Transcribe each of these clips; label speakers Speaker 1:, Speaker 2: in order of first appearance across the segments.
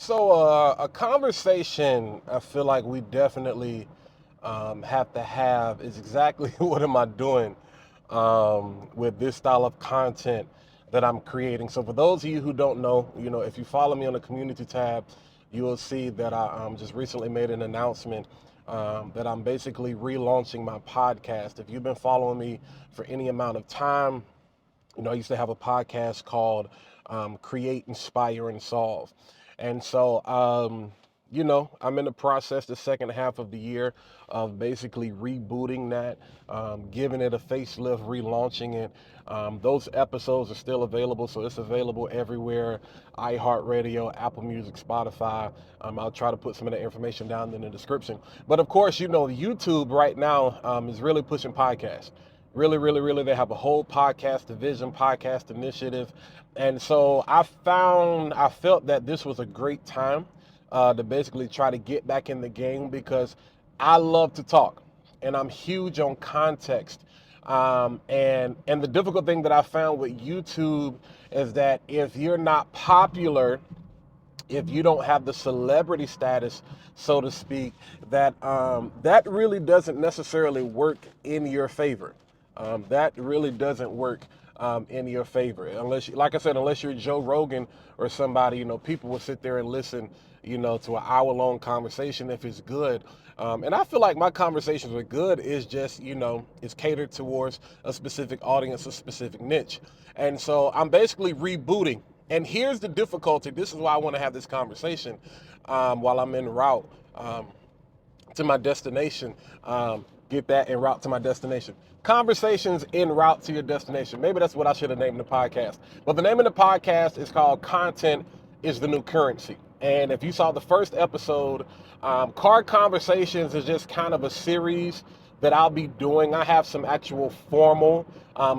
Speaker 1: So a conversation I feel like we definitely have to have is exactly what am I doing with this style of content that I'm creating. So for those of you who don't know, if you follow me on the community tab, you will see that I just recently made an announcement that I'm basically relaunching my podcast. If you've been following me for any amount of time, I used to have a podcast called Create, Inspire, and Solve. And so, I'm in the process the second half of the year of basically rebooting that, giving it a facelift, relaunching it. Those episodes are still available, so it's available everywhere: iHeartRadio, Apple Music, Spotify. I'll try to put some of the information down in the description. But of course, YouTube right now is really pushing podcasts. Really, really, really, they have a whole podcast division, podcast initiative. And so I felt that this was a great time to basically try to get back in the game because I love to talk and I'm huge on context. And the difficult thing that I found with YouTube is that if you're not popular, if you don't have the celebrity status, so to speak, that really doesn't necessarily work in your favor. That really doesn't work in your favor unless, like I said, unless you're Joe Rogan or somebody. People will sit there and listen, to an hour-long conversation if it's good. And I feel like my conversations are good is just, it's catered towards a specific audience, a specific niche. And so I'm basically rebooting. And here's the difficulty. This is why I want to have this conversation while I'm en route to my destination. Get that en route to my destination. Conversations en route to your destination. Maybe that's what I should have named the podcast. But the name of the podcast is called Content is the New Currency. And if you saw the first episode, Card Conversations is just kind of a series that I'll be doing. I have some actual formal,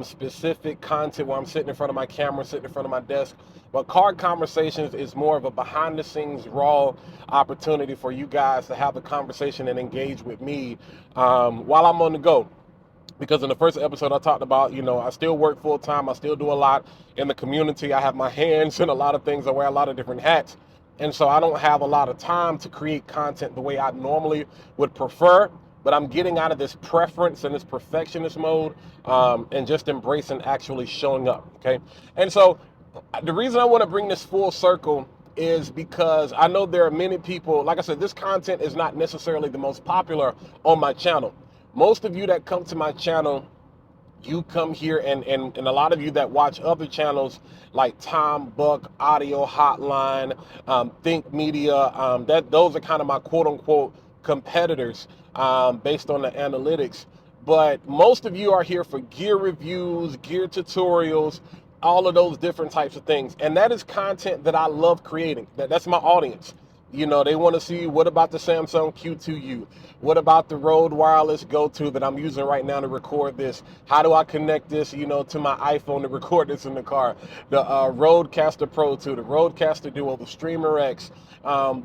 Speaker 1: specific content where I'm sitting in front of my camera, sitting in front of my desk. But Card Conversations is more of a behind the scenes, raw opportunity for you guys to have a conversation and engage with me while I'm on the go. Because in the first episode I talked about, I still work full time. I still do a lot in the community. I have my hands in a lot of things. I wear a lot of different hats. And so I don't have a lot of time to create content the way I normally would prefer. But I'm getting out of this preference and this perfectionist mode and just embracing actually showing up. Okay. And so the reason I want to bring this full circle is because I know there are many people, like I said, this content is not necessarily the most popular on my channel. Most of you that come to my channel, you come here and a lot of you that watch other channels like Tom Buck, Audio Hotline, Think Media, those are kind of my quote unquote competitors based on the analytics. But most of you are here for gear reviews, gear tutorials, all of those different types of things. And that is content that I love creating. That's my audience. They want to see, what about the Samsung Q2U? What about the Rode Wireless Go 2 that I'm using right now to record this? How do I connect this, to my iPhone to record this in the car? The Rodecaster Pro 2, the Rodecaster Duo, the Streamer X.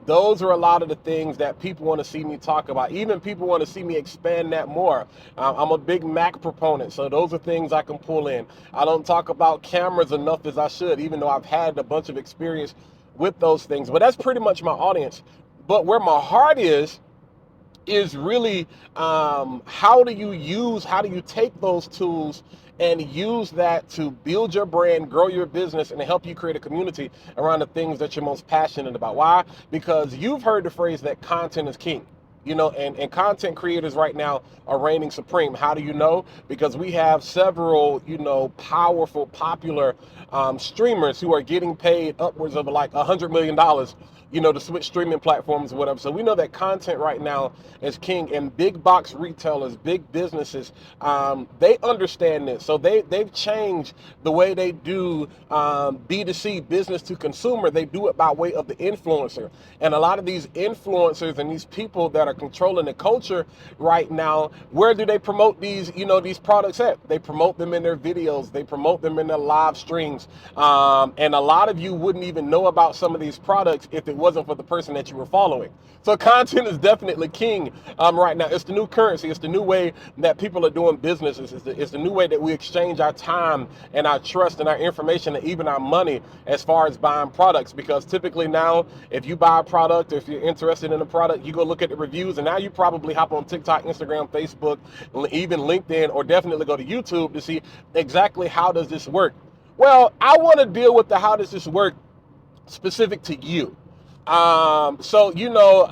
Speaker 1: Those are a lot of the things that people want to see me talk about. Even people want to see me expand that more. I'm a big Mac proponent, so those are things I can pull in. I don't talk about cameras enough as I should, even though I've had a bunch of experience with those things. But that's pretty much my audience. But where my heart is really how do you take those tools and use that to build your brand, grow your business, and help you create a community around the things that you're most passionate about. Why? Because you've heard the phrase that content is king. And content creators right now are reigning supreme. How do you know? Because we have several, powerful, popular streamers who are getting paid upwards of like $100 million, to switch streaming platforms or whatever. So we know that content right now is king, and big box retailers, big businesses, they understand this. So they've changed the way they do B2C, business to consumer. They do it by way of the influencer. And a lot of these influencers and these people that are controlling the culture right now, where do they promote these, these products at? They promote them in their videos, they promote them in their live streams. And a lot of you wouldn't even know about some of these products if it wasn't for the person that you were following. So content is definitely king right now. It's the new currency. It's the new way that people are doing business. It's the new way that we exchange our time and our trust and our information and even our money as far as buying products. Because typically now, if you buy a product, if you're interested in a product, you go look at the reviews, and now you probably hop on TikTok, Instagram, Facebook, even LinkedIn, or definitely go to YouTube to see exactly how does this work. Well, I want to deal with the how does this work specific to you. So,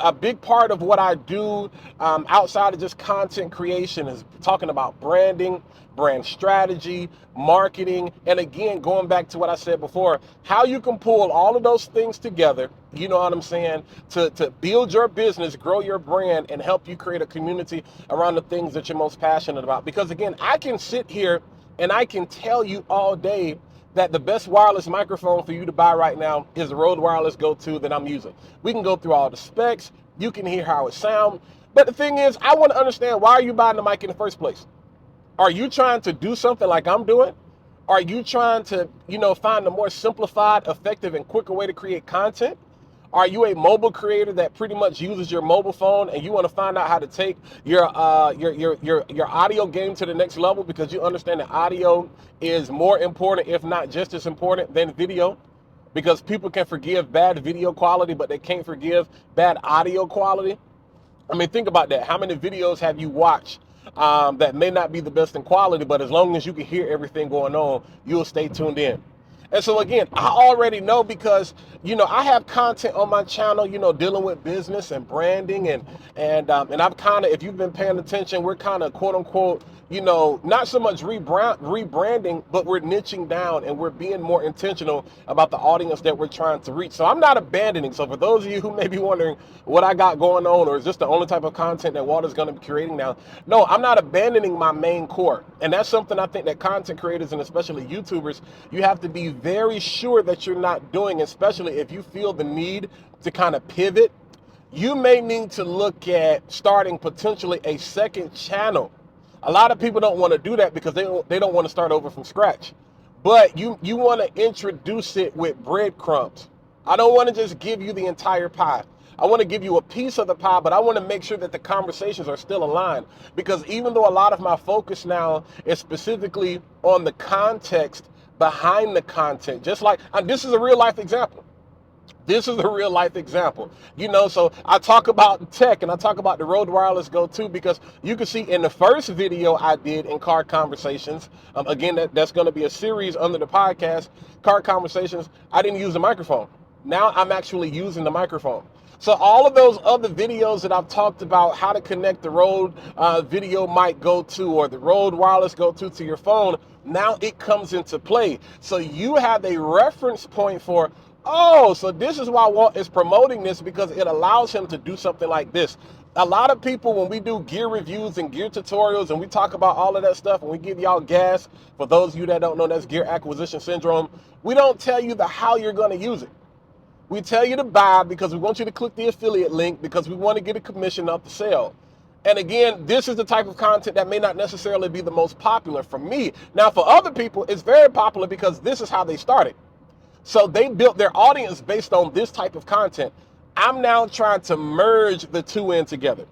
Speaker 1: a big part of what I do outside of just content creation is talking about branding, brand strategy, marketing, and again, going back to what I said before, how you can pull all of those things together, you know what I'm saying, to build your business, grow your brand, and help you create a community around the things that you're most passionate about. Because again, I can sit here and I can tell you all day that the best wireless microphone for you to buy right now is the Rode Wireless Go 2 that I'm using. We can go through all the specs. You can hear how it sounds. But the thing is, I want to understand, why are you buying the mic in the first place? Are you trying to do something like I'm doing? Are you trying to, find a more simplified, effective, and quicker way to create content? Are you a mobile creator that pretty much uses your mobile phone and you want to find out how to take your audio game to the next level, because you understand that audio is more important, if not just as important, than video? Because people can forgive bad video quality, but they can't forgive bad audio quality. I mean, think about that. How many videos have you watched that may not be the best in quality, but as long as you can hear everything going on, you'll stay tuned in? And so again, I already know, because I have content on my channel, dealing with business and branding, and I've kind of, if you've been paying attention, we're kind of quote unquote, not so much rebranding, but we're niching down and we're being more intentional about the audience that we're trying to reach. So I'm not abandoning. So for those of you who may be wondering what I got going on, or is this the only type of content that Walter's going to be creating now? No, I'm not abandoning my main core. And that's something I think that content creators, and especially YouTubers, you have to be very sure that you're not doing, especially if you feel the need to kind of pivot. You may need to look at starting potentially a second channel. A lot of people don't want to do that because they don't want to start over from scratch. But you want to introduce it with breadcrumbs. I don't want to just give you the entire pie. I want to give you a piece of the pie, but I want to make sure that the conversations are still aligned. Because even though a lot of my focus now is specifically on the context behind the content, just like, and this is a real life example. This is a real life example, so I talk about tech and I talk about the Rode Wireless Go 2 because you can see in the first video I did in Car Conversations, again, that's going to be a series under the podcast, Car Conversations, I didn't use the microphone. Now I'm actually using the microphone. So all of those other videos that I've talked about, how to connect the Rode Video Mic Go 2 or the Rode Wireless Go 2 to your phone, now it comes into play. So you have a reference point for, oh, so this is why Walt is promoting this, because it allows him to do something like this. A lot of people, when we do gear reviews and gear tutorials and we talk about all of that stuff and we give y'all gas, for those of you that don't know, that's gear acquisition syndrome, we don't tell you the how you're going to use it. We tell you to buy because we want you to click the affiliate link because we want to get a commission off the sale. And again, this is the type of content that may not necessarily be the most popular for me. Now, for other people, it's very popular because this is how they started. So they built their audience based on this type of content. I'm now trying to merge the two in together.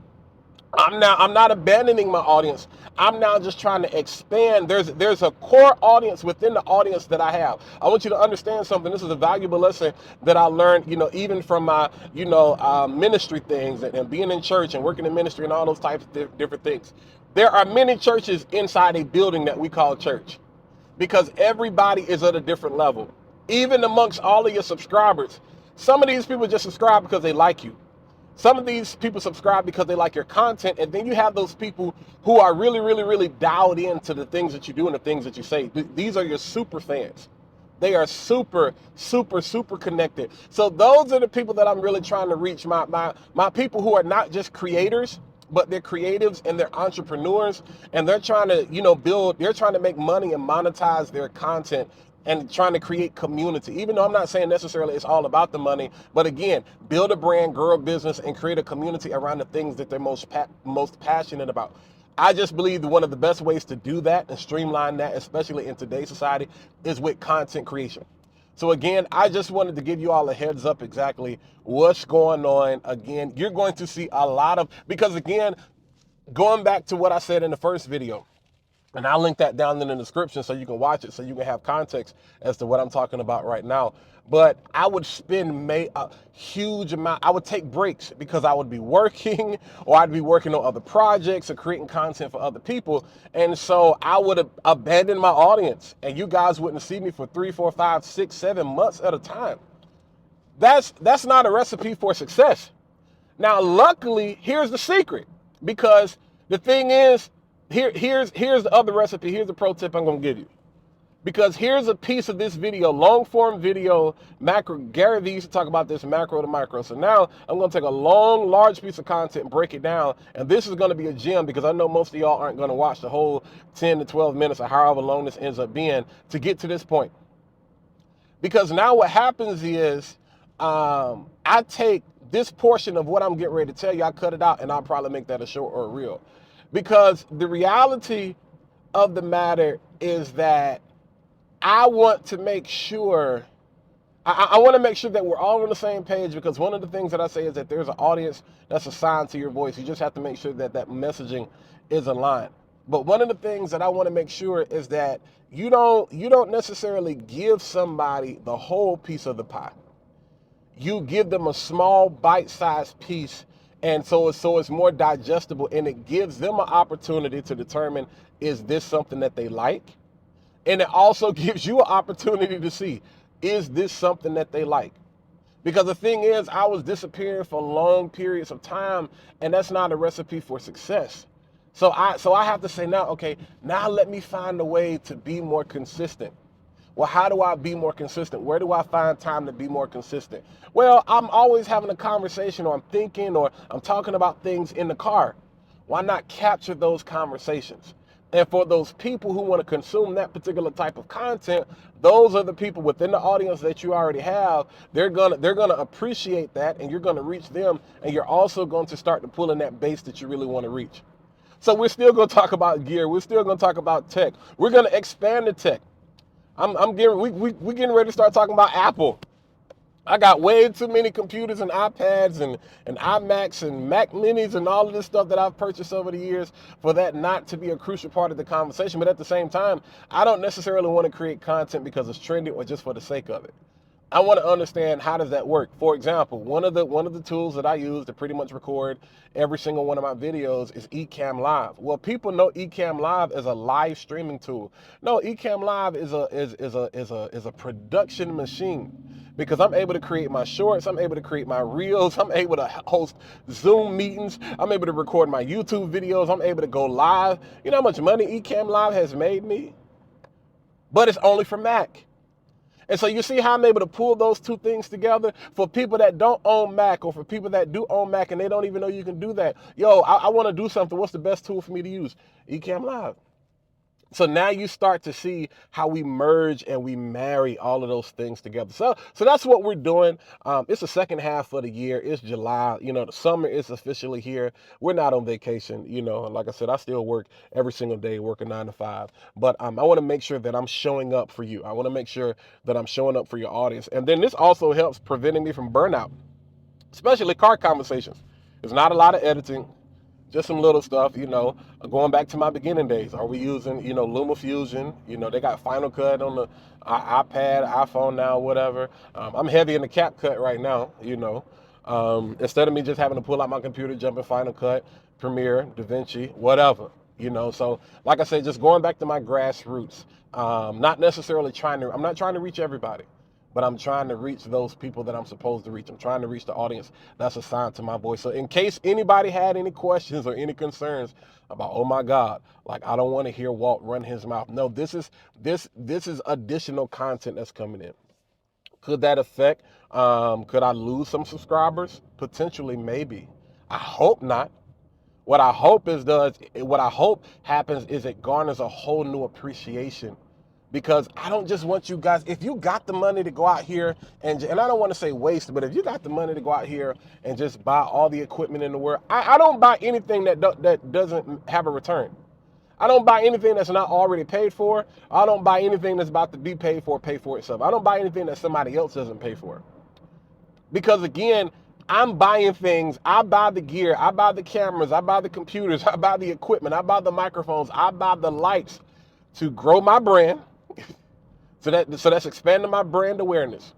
Speaker 1: I'm not abandoning my audience. I'm now just trying to expand. There's a core audience within the audience that I have. I want you to understand something. This is a valuable lesson that I learned, even from my, ministry things and being in church and working in ministry and all those types of different things. There are many churches inside a building that we call church because everybody is at a different level. Even amongst all of your subscribers, some of these people just subscribe because they like you. Some of these people subscribe because they like your content, and then you have those people who are really, really, really dialed into the things that you do and the things that you say. These are your super fans. They are super, super, super connected. So those are the people that I'm really trying to reach, my people who are not just creators, but they're creatives and they're entrepreneurs, and they're trying to, build, they're trying to make money and monetize their content and trying to create community. Even though I'm not saying necessarily it's all about the money, but again, build a brand, grow a business, and create a community around the things that they're most passionate about. I just believe that one of the best ways to do that and streamline that, especially in today's society, is with content creation. So again, I just wanted to give you all a heads up exactly what's going on. Again, you're going to see a lot of, because again, going back to what I said in the first video, and I'll link that down in the description so you can watch it, so you can have context as to what I'm talking about right now. But I would spend a huge amount. I would take breaks because I would be working or I'd be working on other projects or creating content for other people. And so I would abandon my audience and you guys wouldn't see me for 3, 4, 5, 6, 7 months at a time. That's not a recipe for success. Now, luckily, here's the secret, because the thing is, here's the other recipe. Here's the pro tip I'm going to give you. Because here's a piece of this video, long form video, macro. Gary Vee used to talk about this macro to micro. So now I'm going to take a long, large piece of content and break it down. And this is going to be a gem, because I know most of y'all aren't going to watch the whole 10 to 12 minutes or however long this ends up being to get to this point. Because now what happens is I take this portion of what I'm getting ready to tell you, I cut it out, and I'll probably make that a short or a reel. Because the reality of the matter is that I want to make sure, I want to make sure that we're all on the same page, because one of the things that I say is that there's an audience that's assigned to your voice. You just have to make sure that that messaging is aligned. But one of the things that I want to make sure is that you don't necessarily give somebody the whole piece of the pie. You give them a small bite-sized piece, and so it's more digestible, and it gives them an opportunity to determine, is this something that they like? And it also gives you an opportunity to see, is this something that they like? Because the thing is, I was disappearing for long periods of time, and that's not a recipe for success. So I have to say now, okay, now let me find a way to be more consistent. Well, how do I be more consistent? Where do I find time to be more consistent? Well, I'm always having a conversation, or I'm thinking, or I'm talking about things in the car. Why not capture those conversations? And for those people who want to consume that particular type of content, those are the people within the audience that you already have. They're gonna appreciate that, and you're gonna reach them, and you're also going to start to pull in that base that you really want to reach. So we're still gonna talk about gear. We're still gonna talk about tech. We're gonna expand the tech. We getting ready to start talking about Apple. I got way too many computers and iPads and iMacs and Mac Minis and all of this stuff that I've purchased over the years for that not to be a crucial part of the conversation. But at the same time, I don't necessarily want to create content because it's trendy or just for the sake of it. I want to understand, how does that work? For example, one of the tools that I use to pretty much record every single one of my videos is Ecamm Live. Well, people know Ecamm Live as a live streaming tool. No, Ecamm Live is a production machine, because I'm able to create my shorts, I'm able to create my reels, I'm able to host Zoom meetings, I'm able to record my YouTube videos, I'm able to go live. You know how much money Ecamm Live has made me? But it's only for Mac. And so you see how I'm able to pull those two things together for people that don't own Mac, or for people that do own Mac and they don't even know you can do that. Yo, I want to do something. What's the best tool for me to use? Ecamm Live. So now you start to see how we merge and we marry all of those things together. So that's what we're doing. It's the second half of the year. It's July. You know, the summer is officially here. We're not on vacation. You know, like I said, I still work every single day, working 9 to 5. But I want to make sure that I'm showing up for you. I want to make sure that I'm showing up for your audience. And then this also helps preventing me from burnout, especially car conversations. There's not a lot of editing. Just some little stuff, you know, going back to my beginning days. Are we using, you know, LumaFusion? You know, they got Final Cut on the iPad, iPhone now, whatever. I'm heavy in the CapCut right now, you know. Instead of me just having to pull out my computer, jump in Final Cut, Premiere, DaVinci, whatever, you know. So, like I said, just going back to my grassroots. Not necessarily I'm not trying to reach everybody, but I'm trying to reach those people that I'm supposed to reach. I'm trying to reach the audience that's assigned to my voice. So in case anybody had any questions or any concerns about, oh my God, like, I don't want to hear Walt run his mouth. No, this is additional content that's coming in. Could that affect, could I lose some subscribers? Potentially, maybe. I hope not. What I hope happens is it garners a whole new appreciation because I don't just want you guys, if you got the money to go out here and I don't want to say waste, but if you got the money to go out here and just buy all the equipment in the world, I don't buy anything that doesn't have a return. I don't buy anything that's not already paid for. I don't buy anything that's about to be paid for, pay for itself. I don't buy anything that somebody else doesn't pay for. Because again, I'm buying things. I buy the gear. I buy the cameras. I buy the computers. I buy the equipment. I buy the microphones. I buy the lights to grow my brand. So that's expanding my brand awareness.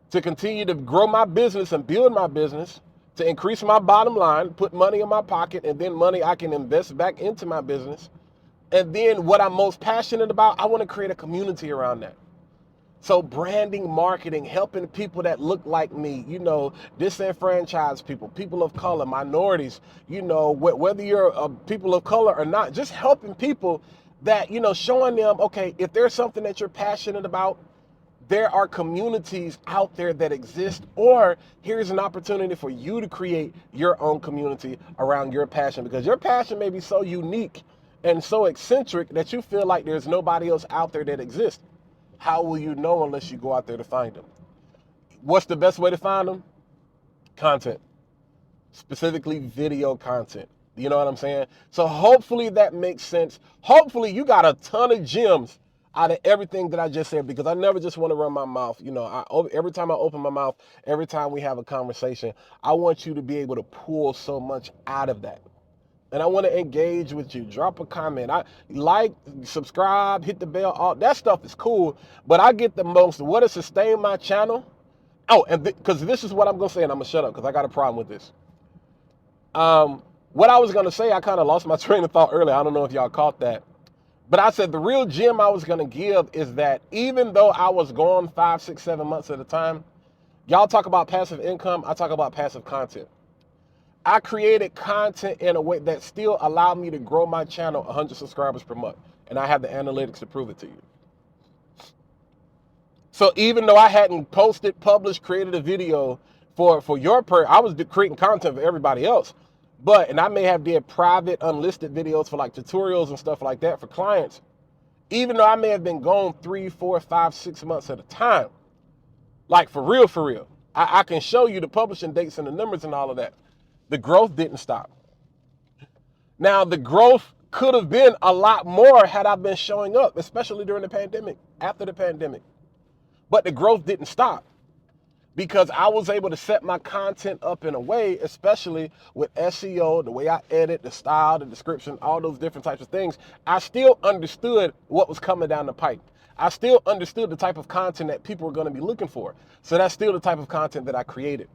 Speaker 1: To continue to grow my business and build my business. To increase my bottom line, put money in my pocket, and then money I can invest back into my business. And then what I'm most passionate about, I want to create a community around that. So branding, marketing, helping people that look like me, disenfranchised people, people of color, minorities, whether you're a people of color or not, just helping people that, showing them, okay, if there's something that you're passionate about, there are communities out there that exist, or here's an opportunity for you to create your own community around your passion, because your passion may be so unique and so eccentric that you feel like there's nobody else out there that exists. How will you know unless you go out there to find them? What's the best way to find them? Content, specifically video content. You know what I'm saying? So hopefully that makes sense. Hopefully you got a ton of gems out of everything that I just said, because I never just want to run my mouth. Every time I open my mouth, every time we have a conversation, I want you to be able to pull so much out of that. And I want to engage with you. Drop a comment. Subscribe, hit the bell. All that stuff is cool. But I get the most. What has sustained my channel? Oh, and because this is what I'm going to say, and I'm going to shut up because I got a problem with this. What I was going to say, I kind of lost my train of thought earlier. I don't know if y'all caught that. But I said the real gem I was going to give is that even though I was gone 5, 6, 7 months at a time, y'all talk about passive income, I talk about passive content. I created content in a way that still allowed me to grow my channel 100 subscribers per month. And I have the analytics to prove it to you. So even though I hadn't posted, published, created a video for your I was creating content for everybody else. And I may have did private, unlisted videos for like tutorials and stuff like that for clients. Even though I may have been gone 3, 4, 5, 6 months at a time. Like for real. I can show you the publishing dates and the numbers and all of that. The growth didn't stop. Now, the growth could have been a lot more had I been showing up, especially during the pandemic, after the pandemic. But the growth didn't stop because I was able to set my content up in a way, especially with SEO, the way I edit, the style, the description, all those different types of things. I still understood what was coming down the pipe. I still understood the type of content that people were going to be looking for. So that's still the type of content that I created.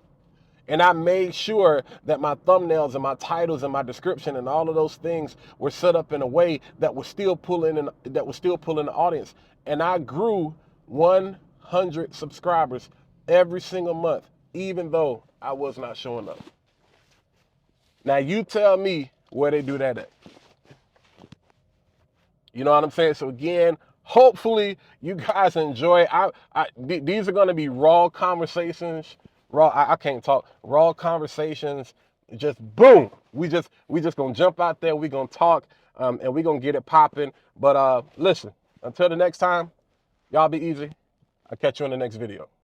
Speaker 1: And I made sure that my thumbnails and my titles and my description and all of those things were set up in a way that was still pulling in, the audience. And I grew 100 subscribers every single month, even though I was not showing up. Now you tell me where they do that at. You know what I'm saying? So again, hopefully you guys enjoy. These are going to be raw conversations. I can't talk. Raw conversations. Just boom. We just gonna jump out there. We gonna talk, and we gonna get it popping. But listen. Until the next time, y'all be easy. I'll catch you in the next video.